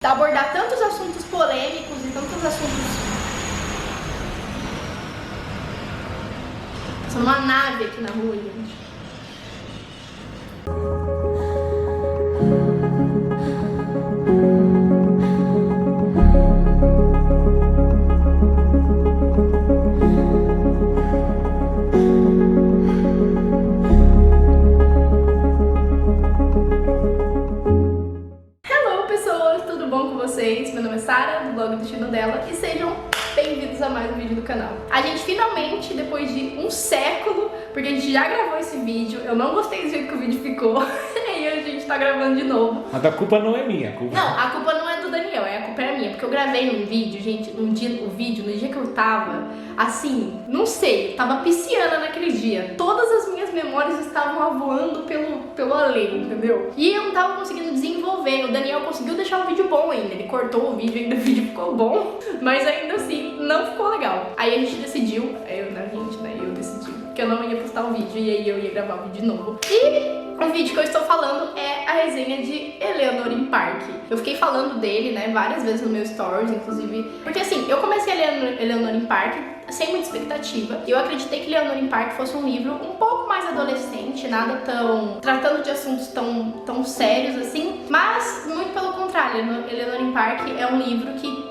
abordar tantos assuntos polêmicos e tantos assuntos. Sou uma nave aqui na rua, gente. Meu nome é Sara, do blog Destino Dela, e sejam bem-vindos a mais um vídeo do canal. A gente finalmente, depois de um século, porque a gente já gravou esse vídeo, eu não gostei do jeito que o vídeo ficou, e a gente tá gravando de novo. Mas a culpa não é minha, a culpa não é do Daniel, a culpa é minha, porque eu gravei um vídeo, gente, no dia que eu tava, assim, não sei, eu tava pisciana naquele dia. Todas as minhas memórias estavam voando pelo além, entendeu? E eu não tava conseguindo desenvolver. O Daniel conseguiu deixar o vídeo bom ainda, ele cortou o vídeo, ainda o vídeo ficou bom, mas ainda assim não ficou legal. Aí a gente decidiu, eu decidi que eu não ia postar o vídeo e aí eu ia gravar o vídeo de novo. E o vídeo que eu estou falando é a resenha de Eleanor Park. Eu fiquei falando dele, né, várias vezes no meu stories, inclusive, porque assim, eu comecei a ler Eleanor Park sem muita expectativa. Eu acreditei que Eleanor Park fosse um livro um pouco mais adolescente, nada tão tratando de assuntos tão sérios assim, mas muito pelo contrário. Eleanor Park é um livro que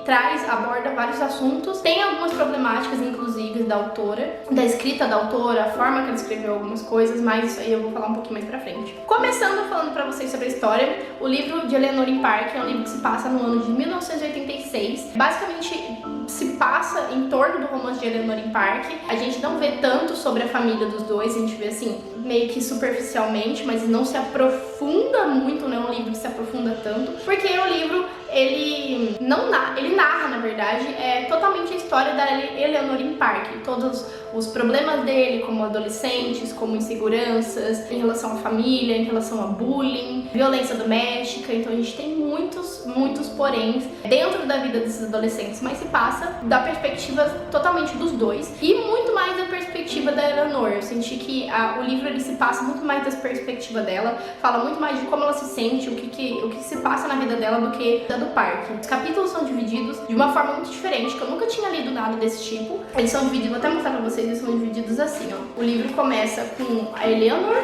aborda vários assuntos, tem algumas problemáticas, inclusive, da autora, da escrita da autora, a forma que ela escreveu algumas coisas, mas isso aí eu vou falar um pouquinho mais pra frente. Começando falando pra vocês sobre a história, o livro de Eleanor Park é um livro que se passa no ano de 1986. Basicamente, se passa em torno do romance de Eleanor Park. A gente não vê tanto sobre a família dos dois, a gente vê assim, meio que superficialmente, mas não se aprofunda muito, não é um livro que se aprofunda tanto, porque o livro, ele narra, na verdade, totalmente a história da Eleanor Park, todos os problemas dele como adolescentes, como inseguranças, em relação à família, em relação a bullying, violência doméstica. Então a gente tem muitos poréns dentro da vida desses adolescentes, mas se passa da perspectiva totalmente dos dois e muito mais da perspectiva da Eleanor. Eu senti que o livro ele se passa muito mais da perspectiva dela, fala muito mais de como ela se sente, o que se passa na vida dela do que da do Park. Os capítulos são divididos de uma forma muito diferente, que eu nunca tinha lido nada desse tipo. Eles são divididos, vou até mostrar pra vocês, eles são divididos assim, ó. O livro começa com a Eleanor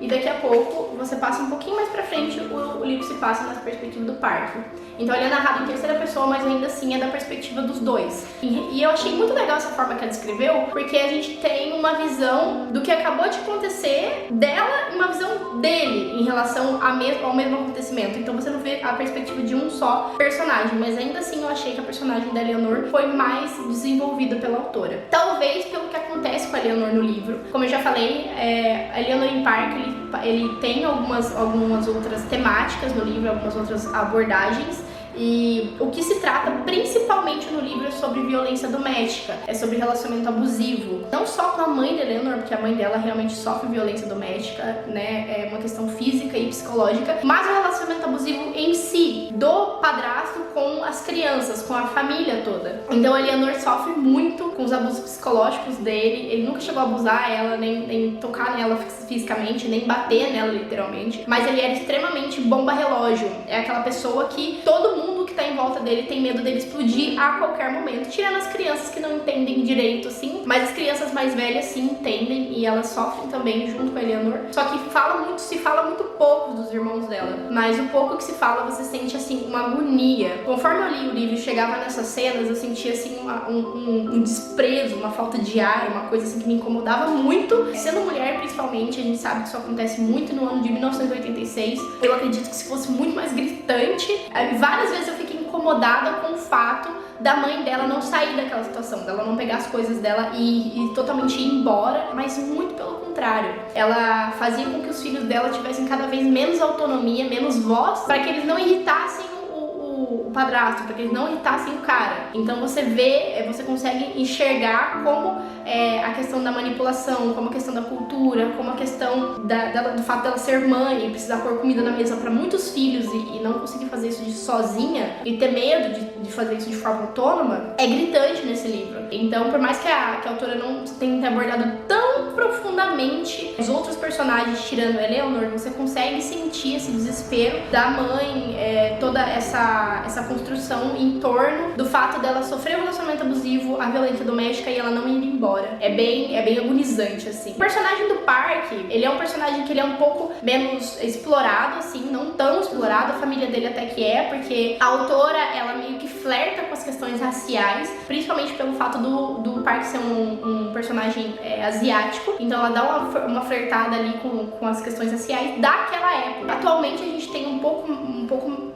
e daqui a pouco você passa um pouquinho mais pra frente, o livro se passa na perspectiva do Park. Então ele é narrado em terceira pessoa, mas ainda assim é da perspectiva dos dois. E eu achei muito legal essa forma que ela descreveu, porque a gente tem uma visão do que acabou de acontecer dela e uma visão dele em relação ao mesmo acontecimento. Então você não vê a perspectiva de um só personagem, mas ainda assim eu achei que a personagem da Eleanor foi mais desenvolvida pela autora. Talvez pelo que acontece com a Eleanor no livro. Como eu já falei, a Eleanor Park, ele tem algumas outras temáticas no livro, algumas outras abordagens. E o que se trata principalmente no livro é sobre violência doméstica, é sobre relacionamento abusivo. Não só com a mãe da Eleanor, porque a mãe dela realmente sofre violência doméstica, né? É uma questão física e psicológica, mas o relacionamento abusivo em si, do padrasto com as crianças, com a família toda. Então a Eleanor sofre muito com os abusos psicológicos dele, ele nunca chegou a abusar ela, nem tocar nela fisicamente, nem bater nela literalmente, mas ele era extremamente bomba relógio. É aquela pessoa que todo mundo que tá em volta dele tem medo dele explodir a qualquer momento, tirando as crianças que não entendem direito, assim, mas as crianças mais velhas sim entendem e elas sofrem também junto com a Eleanor. Só que se fala muito pouco dos irmãos dela, mas o pouco que se fala você sente assim uma agonia. Conforme eu li o livro e chegava nessas cenas, eu sentia assim um desprezo, uma falta de ar, uma coisa assim que me incomodava muito. Sendo mulher, principalmente, a gente sabe que isso acontece muito no ano de 1986. Eu acredito que se fosse muito mais gritante. Várias vezes eu fiquei incomodada com o fato da mãe dela não sair daquela situação, dela não pegar as coisas dela e totalmente ir embora, mas muito pelo contrário. Ela fazia com que os filhos dela tivessem cada vez menos autonomia, menos voz, para que eles não irritassem o padrasto, para que eles não irritassem o cara. Então você consegue enxergar como a questão da manipulação, como a questão da cultura, como a questão do fato dela ser mãe e precisar pôr comida na mesa para muitos filhos e não conseguir fazer isso sozinha e ter medo de fazer isso de forma autônoma, é gritante nesse livro. Então, por mais que a autora não tenha abordado tão profundamente os outros personagens, tirando a Eleanor, você consegue sentir esse desespero da mãe, toda essa construção em torno do fato dela sofrer o relacionamento abusivo, a violência doméstica e ela não ir embora. É bem agonizante, assim. O personagem do Park, ele é um personagem que ele é um pouco menos explorado, assim, não tão explorado, a família dele até que porque a autora, ela meio que flerta com as questões raciais, principalmente pelo fato do Park ser um personagem asiático, então ela dá uma flertada ali com as questões raciais daquela época. Atualmente a gente tem um pouco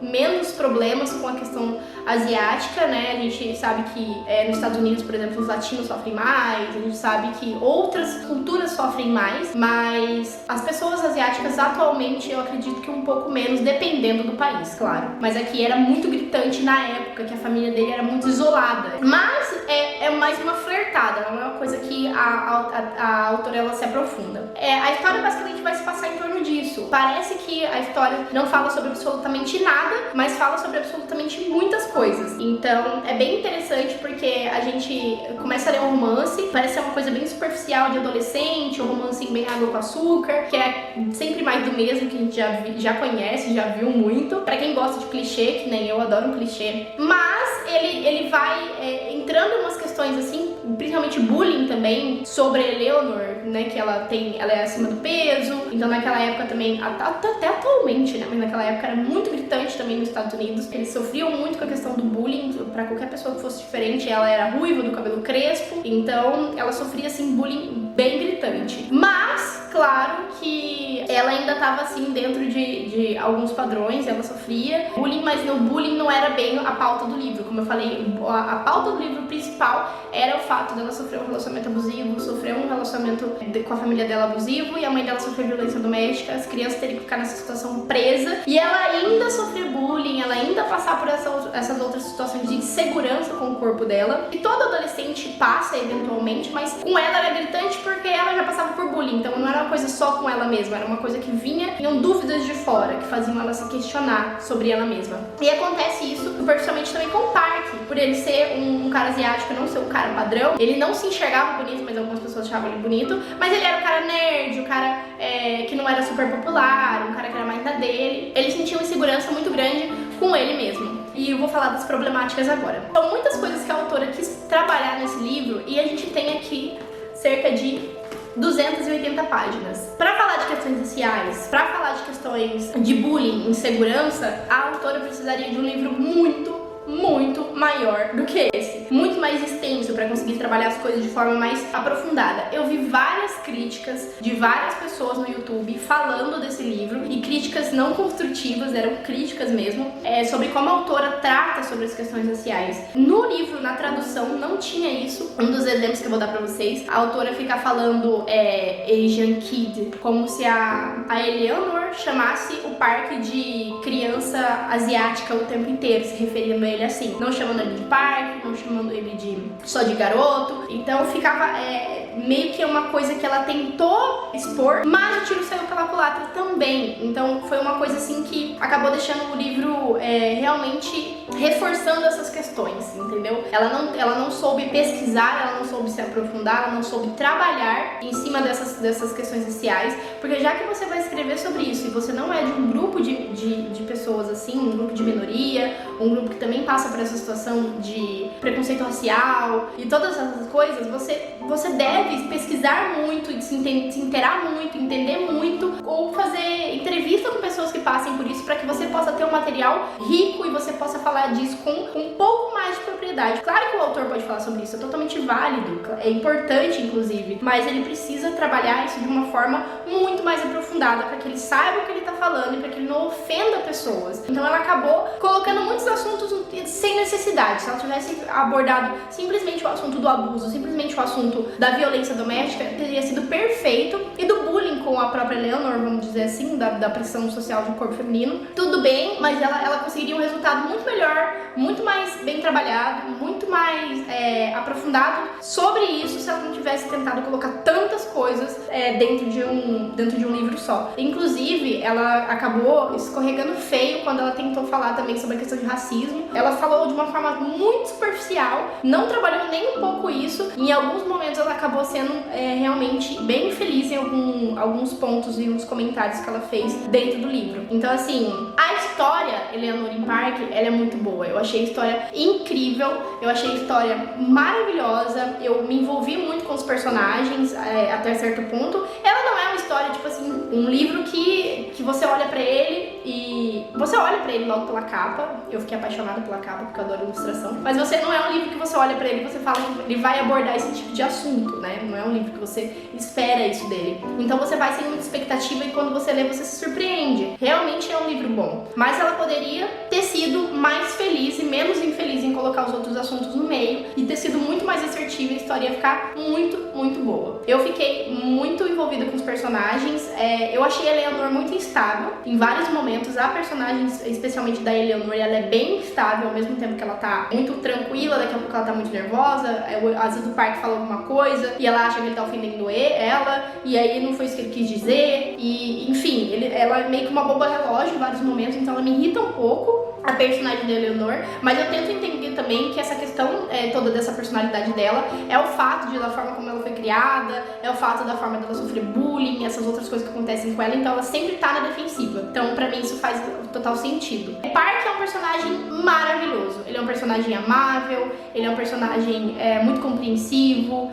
menos problemas com a questão asiática, né? A gente sabe que nos Estados Unidos, por exemplo, os latinos sofrem mais, a gente sabe que outras culturas sofrem mais, mas as pessoas asiáticas atualmente eu acredito que um pouco menos, dependendo do país, claro. Mas aqui era muito gritante na época, que a família dele era muito isolada. Mas é mais uma flertada, não é uma coisa que a autora ela se aprofunda. A história basicamente vai se passar em torno disso. Parece que a história não fala sobre absolutamente nada, mas fala sobre absolutamente muitas coisas. Então é bem interessante porque a gente começa a ler um romance, parece ser uma coisa bem superficial de adolescente, um romance bem água com açúcar, que é sempre mais do mesmo, que a gente já conhece, já viu muito. Pra quem gosta de clichê, que nem eu adoro um clichê. Mas ele vai entrando em umas questões assim, principalmente bullying também, sobre a Eleanor, né, que ela é acima do peso. Então naquela época também, até atualmente, né, mas naquela época era muito gritante também nos Estados Unidos. Eles sofriam muito com a questão do bullying, pra qualquer pessoa que fosse diferente. Ela era ruiva, do cabelo crespo, então ela sofria assim bullying bem gritante. Mas, claro que ela ainda tava assim dentro de alguns padrões, ela sofria bullying, mas o bullying não era bem a pauta do livro. Como eu falei, a pauta do livro principal era o fato dela sofrer um relacionamento abusivo, sofrer um relacionamento com a família dela abusivo, e a mãe dela sofreu violência doméstica, as crianças teriam que ficar nessa situação presa, e ela ainda sofrer bullying, ela ainda passar por essas outras situações de insegurança com o corpo dela, e todo adolescente passa eventualmente, mas com ela era gritante porque ela já passava por bullying, então não era uma coisa só com ela mesma, era uma coisa que vinham dúvidas de fora, que faziam ela se questionar sobre ela mesma. E acontece isso superficialmente também com o Park, por ele ser um cara asiático, não ser um cara padrão. Ele não se enxergava bonito, mas algumas pessoas achavam ele bonito, mas ele era um cara nerd, um cara que não era super popular, um cara que era mais da dele. Ele sentia uma insegurança muito grande com ele mesmo. E eu vou falar das problemáticas agora. São muitas coisas que a autora quis trabalhar nesse livro, e a gente tem aqui cerca de 280 páginas. Para falar de questões raciais, para falar de questões de bullying, insegurança, a autora precisaria de um livro muito maior do que esse, muito mais extenso para conseguir trabalhar as coisas de forma mais aprofundada. Eu vi várias críticas de várias pessoas no YouTube falando desse livro, e críticas não construtivas, eram críticas mesmo, sobre como a autora trata sobre as questões raciais. No livro, na tradução, não tinha isso. Um dos exemplos que eu vou dar pra vocês, a autora fica falando Asian Kid, como se a Eleanor chamasse o Park de criança asiática o tempo inteiro, se referindo a ele assim, não chamando ele de Park, não chamando ele só de garoto. Então ficava meio que uma coisa que ela tentou expor, mas o tiro saiu pela culatra também. Então foi uma coisa assim que acabou deixando o livro realmente reforçando essas questões, entendeu? Ela não soube pesquisar, ela não soube se aprofundar, ela não soube trabalhar em cima dessas questões raciais, porque já que você vai escrever sobre isso e você não é de um grupo de pessoas assim, um grupo de minoria, um grupo que também passa por essa situação de preconceito racial e todas essas coisas, você deve pesquisar muito, se inteirar muito, entender muito, ou fazer entrevista com pessoas que passem por isso, para que você possa ter um material rico e você possa falar disso com um pouco mais de propriedade. Claro que o autor pode falar sobre isso, é totalmente válido, é importante inclusive, mas ele precisa trabalhar isso de uma forma muito mais aprofundada, para que ele saiba o que ele está falando e para que ele não ofenda pessoas. Então ela acabou colocando muitos assuntos sem necessidade. Se ela tivesse abordado simplesmente o assunto do abuso, simplesmente o assunto da violência doméstica, teria sido perfeito, e do bullying com a própria Eleanor, vamos dizer assim, da pressão social do corpo feminino, tudo bem, mas ela conseguiria um resultado muito melhor, muito mais bem trabalhado, muito muito mais aprofundado sobre isso se ela não tivesse tentado colocar tantas coisas dentro de um livro só. Inclusive, ela acabou escorregando feio quando ela tentou falar também sobre a questão de racismo. Ela falou de uma forma muito superficial, não trabalhou nem um pouco isso. Em alguns momentos ela acabou sendo realmente bem infeliz em alguns pontos e uns comentários que ela fez dentro do livro. Então, assim, a história, Eleanor em Park, ela é muito boa. Eu achei a história incrível, eu achei a história maravilhosa, eu me envolvi muito com os personagens até certo ponto. Ela não é uma história, tipo assim, um livro que você olha pra ele e você olha pra ele logo pela capa. Eu fiquei apaixonada pela capa porque eu adoro ilustração. Mas não é um livro que você olha pra ele e você fala que ele vai abordar esse tipo de assunto, né? Não é um livro que você espera isso dele. Então você vai sem muita expectativa e quando você lê você se surpreende. Realmente é um livro bom. Mas ela poderia ter sido mais feliz e menos infeliz em colocar os outros assuntos no meio e ter sido muito mais assertiva e a história ia ficar muito, muito boa. Eu fiquei muito envolvida com os personagens. Eu achei a Eleanor muito instável em vários momentos. A personagem, especialmente da Eleanor, ela é bem instável ao mesmo tempo que ela tá muito tranquila, daqui a pouco ela tá muito nervosa. Às vezes o Park fala alguma coisa e ela acha que ele tá ofendendo ela, e aí não foi isso que ele quis dizer. E enfim, ela é meio que uma bomba relógio em vários momentos, então ela me irrita um pouco, a personagem da Eleanor, mas eu tento entender também que essa questão toda dessa personalidade dela é o fato da forma como ela foi criada, é o fato da forma dela sofrer bullying, essas outras coisas que acontecem com ela, então ela sempre tá na defensiva. Então pra mim isso faz total sentido. Park é um personagem maravilhoso, ele é um personagem amável, ele é um personagem muito compreensivo,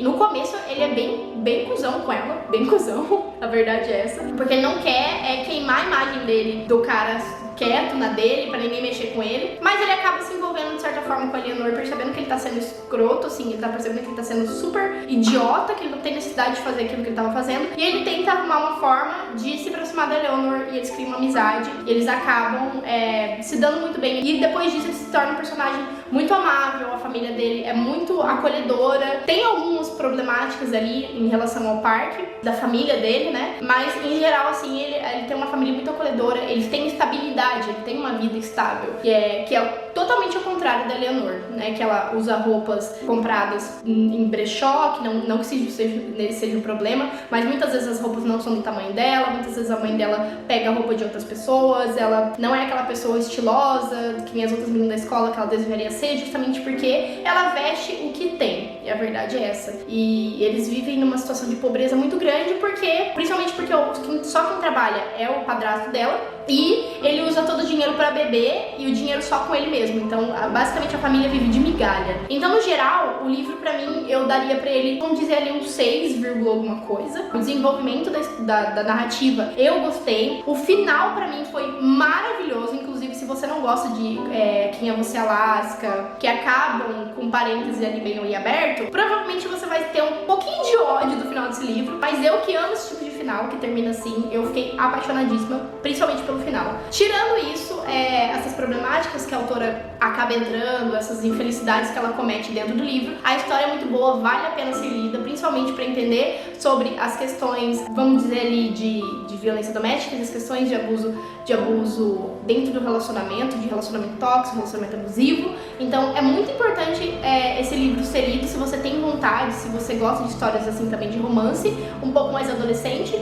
no começo ele é bem cuzão com ela, bem cuzão, a verdade é essa, porque ele não quer queimar a imagem dele, do cara quieto na dele, pra ninguém mexer com ele, mas ele acaba se envolvendo de certa forma com a Eleanor, percebendo que ele tá sendo escroto, assim, ele tá percebendo que ele tá sendo super idiota, que ele não tem necessidade de fazer aquilo que ele tava fazendo, e ele tenta arrumar uma forma de se aproximar da Eleanor, e eles criam uma amizade, e eles acabam se dando muito bem, e depois disso ele se torna um personagem muito amável, a família dele é muito acolhedora, tem algumas problemáticas ali em relação ao Park, da família dele, né, mas em geral, assim, ele tem uma família muito acolhedora, ele tem estabilidade, ele tem uma vida estável, que é totalmente ao contrário da Eleanor, né, que ela usa roupas compradas em brechó, que não que seja um problema, mas muitas vezes as roupas não são do tamanho dela, muitas vezes a mãe dela pega a roupa de outras pessoas, ela não é aquela pessoa estilosa, que nem as outras meninas da escola que ela deveria ser, justamente porque ela veste o que tem, e a verdade é essa. E eles vivem numa situação de pobreza muito grande, principalmente porque só quem trabalha é o padrasto dela, e ele usa todo o dinheiro pra beber e o dinheiro só com ele mesmo. Então, basicamente, a família vive de migalha. Então, no geral, o livro, pra mim, eu daria pra ele, vamos dizer ali, um 6, alguma coisa. O desenvolvimento da narrativa, eu gostei. O final, pra mim, foi maravilhoso. Inclusive, se você não gosta de Quem é Você, Alaska, que acabam com parênteses ali bem aberto, provavelmente você vai ter um pouquinho de ódio do final desse livro. Mas eu que amo esse tipo de final, que termina assim, eu fiquei apaixonadíssima, principalmente pelo final. Tirando isso, essas problemáticas que a autora acaba entrando, essas infelicidades que ela comete dentro do livro, a história é muito boa, vale a pena ser lida, principalmente para entender sobre as questões, vamos dizer ali, de violência doméstica, as questões de abuso dentro do relacionamento, de relacionamento tóxico, relacionamento abusivo. Então é muito importante esse livro ser lido se você tem vontade, se você gosta de histórias assim também de romance, um pouco mais adolescente.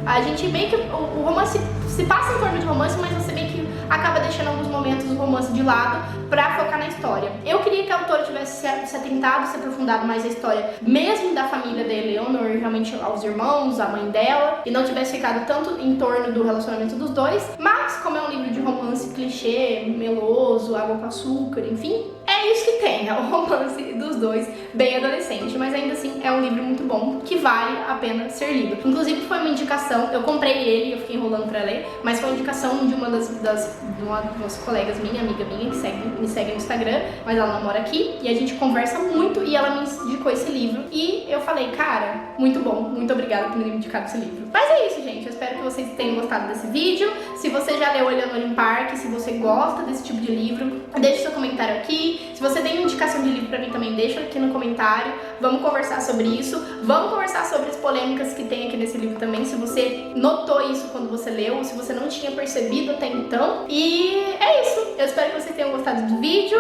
A gente meio que, o romance se passa em torno de romance, mas você meio que acaba deixando alguns momentos o romance de lado pra focar na história. Eu queria que a autora tivesse se atentado, se aprofundado mais na história, mesmo da família da Eleanor, realmente aos irmãos, a mãe dela, e não tivesse ficado tanto em torno do relacionamento dos dois. Mas, como é um livro de romance clichê, meloso, água com açúcar, enfim, é isso que tem, é o romance dos dois, bem adolescente, mas ainda assim é um livro muito bom, que vale a pena ser lido. Inclusive foi uma indicação, eu comprei ele, eu fiquei enrolando pra ler, mas foi uma indicação de uma das colegas minha, amiga minha, que me segue no Instagram, mas ela não mora aqui, e a gente conversa muito, e ela me indicou esse livro, e eu falei, cara, muito bom, muito obrigada por me indicar esse livro. Mas é isso, gente, eu espero que vocês tenham gostado desse vídeo. Se você já leu Eleanor em Park, se você gosta desse tipo de livro, deixe seu comentário aqui. Se você tem uma indicação de livro pra mim também, deixa aqui no comentário. Vamos conversar sobre isso. Vamos conversar sobre as polêmicas que tem aqui nesse livro também, se você notou isso quando você leu, ou se você não tinha percebido até então. E é isso. Eu espero que vocês tenham gostado do vídeo.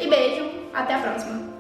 E beijo. Até a próxima!